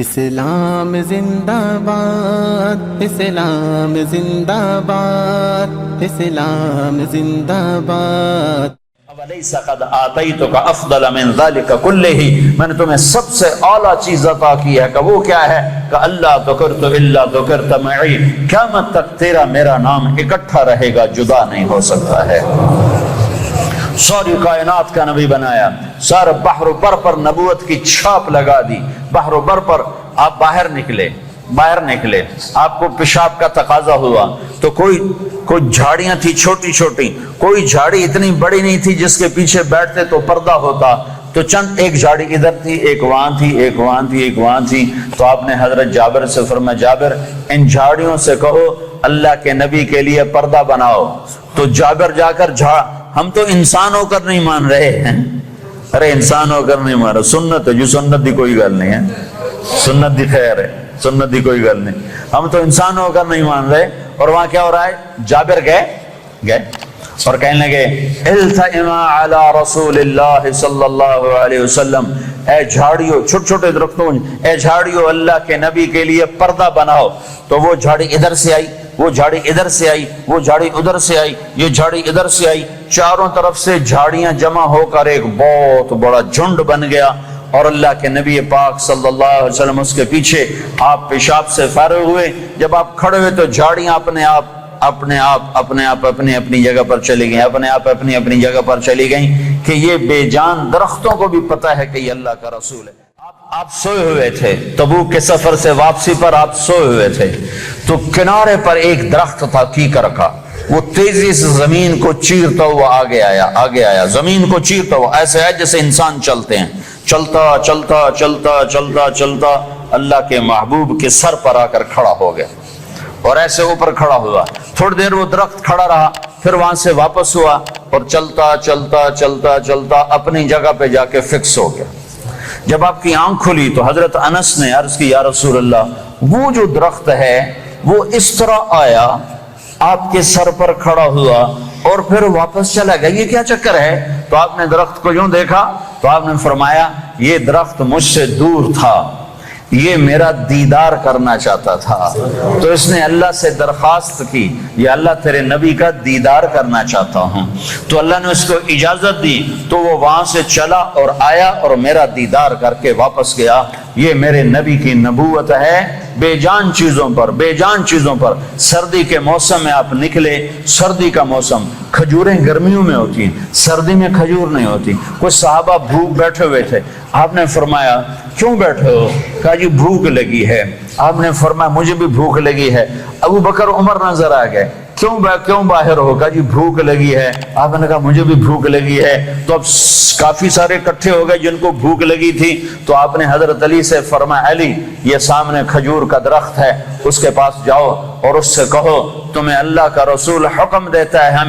اسلام زندہ باد، اسلام زندہ باد، اسلام زندہ باد۔ وَلَيْسَ قَدْ آتَيْتُكَ أَفْضَلَ مِنْ ذَلِكَ كُلِّهِ، میں نے تمہیں سب سے اعلیٰ چیز عطا کی ہے کہ وہ کیا ہے کہ اللہ ذکرت الا ذکرت معی، قیامت تک تیرا میرا نام اکٹھا رہے گا، جدا نہیں ہو سکتا ہے۔ ساری کائنات کا نبی بنایا، سارے بحر و بر پر نبوت کی چھاپ لگا دی۔ بحر و بر پر آپ باہر نکلے، آپ کو پیشاب کا تقاضا ہوا تو کوئی جھاڑیاں تھی چھوٹی چھوٹی، کوئی جھاڑی اتنی بڑی نہیں تھی جس کے پیچھے بیٹھتے تو پردہ ہوتا، تو چند ایک جھاڑی ادھر تھی، ایک وہاں تھی، ایک وہاں تھی، ایک وہاں تھی۔ تو آپ نے حضرت جابر سے فرمایا، جابر ان جھاڑیوں سے کہو اللہ کے نبی کے لیے پردہ بناؤ۔ تو جابر جا کر ہم تو انسان ہو کر نہیں مان رہے ہیں، ارے انسان ہو کر نہیں مان رہے، سنت ہے جو سنت دی کوئی گل نہیں ہے، سنت دی خیر ہے، سنت دی کوئی گل نہیں، ہم تو انسان ہو کر نہیں مان رہے۔ اور وہاں کیا ہو رہا ہے، جابر گئے اور کہنے لگے التئما علی رسول اللہ صلی اللہ علیہ وسلم، اے جھاڑیوں، چھوٹے چھوٹے درختوں، اے جھاڑیوں اللہ کے نبی کے لیے پردہ بناؤ۔ تو وہ جھاڑی ادھر سے آئی، وہ جھاڑی ادھر سے آئی، وہ جھاڑی ادھر سے آئی، یہ جھاڑی ادھر سے آئی، چاروں طرف سے جھاڑیاں جمع ہو کر ایک بہت بڑا جھنڈ بن گیا۔ اور اللہ کے نبی پاک صلی اللہ علیہ وسلم اس کے پیچھے، آپ پیشاب سے فارغ ہوئے، جب آپ کھڑے ہوئے تو جھاڑیاں اپنے آپ اپنی جگہ پر چلی گئیں، اپنی اپنی جگہ پر چلی گئیں، کہ یہ بے جان درختوں کو بھی پتہ ہے کہ یہ اللہ کا رسول ہے۔ آپ سوئے ہوئے تھے، تبوک کے سفر سے واپسی پر آپ سوئے ہوئے تھے، تو کنارے پر ایک درخت تھا کیکر کا، وہ تیزی سے زمین کو چیرتا ہوا آگے آیا، زمین کو چیرتا ہوا، ایسے ہے جیسے انسان چلتے ہیں، چلتا اللہ کے محبوب کے سر پر آ کر کھڑا ہو گیا، اور ایسے اوپر کھڑا ہوا۔ تھوڑی دیر وہ درخت کھڑا رہا، پھر وہاں سے واپس ہوا اور چلتا اپنی جگہ پہ جا کے فکس ہو گیا۔ جب آپ کی آنکھ کھلی تو حضرت انس نے عرض کی، یا رسول اللہ، وہ جو درخت ہے وہ اس طرح آیا، آپ کے سر پر کھڑا ہوا اور پھر واپس چلا گیا، یہ کیا چکر ہے؟ تو آپ نے درخت کو یوں دیکھا تو آپ نے فرمایا، یہ درخت مجھ سے دور تھا، یہ میرا دیدار کرنا چاہتا تھا، تو اس نے اللہ سے درخواست کی، یا اللہ تیرے نبی کا دیدار کرنا چاہتا ہوں، تو اللہ نے اس کو اجازت دی، تو وہ وہاں سے چلا اور آیا اور میرا دیدار کر کے واپس گیا۔ یہ میرے نبی کی نبوت ہے۔ بے جان چیزوں پر سردی کے موسم میں آپ نکلے، سردی کا موسم، کھجوریں گرمیوں میں ہوتی ہیں، سردی میں کھجور نہیں ہوتی۔ کچھ صحابہ بھوک بیٹھے ہوئے تھے، آپ نے فرمایا کیوں بیٹھے ہو؟ کہا جی بھوک لگی ہے۔ آپ نے فرمایا مجھے بھی بھوک لگی ہے۔ ابو بکر عمر نظر آ گئے، کیوں باہر ہو؟ کہا جی بھوک لگی ہے۔ آپ نے کہا مجھے بھی بھوک لگی ہے۔ تو اب کافی سارے اکٹھے ہو گئے جن کو بھوک لگی تھی، تو آپ نے حضرت علی سے فرمایا، علی یہ سامنے کھجور کا درخت ہے، اس کے پاس جاؤ اور اس سے کہو تمہیں اللہ کا رسول حکم دیتا ہے ہمیں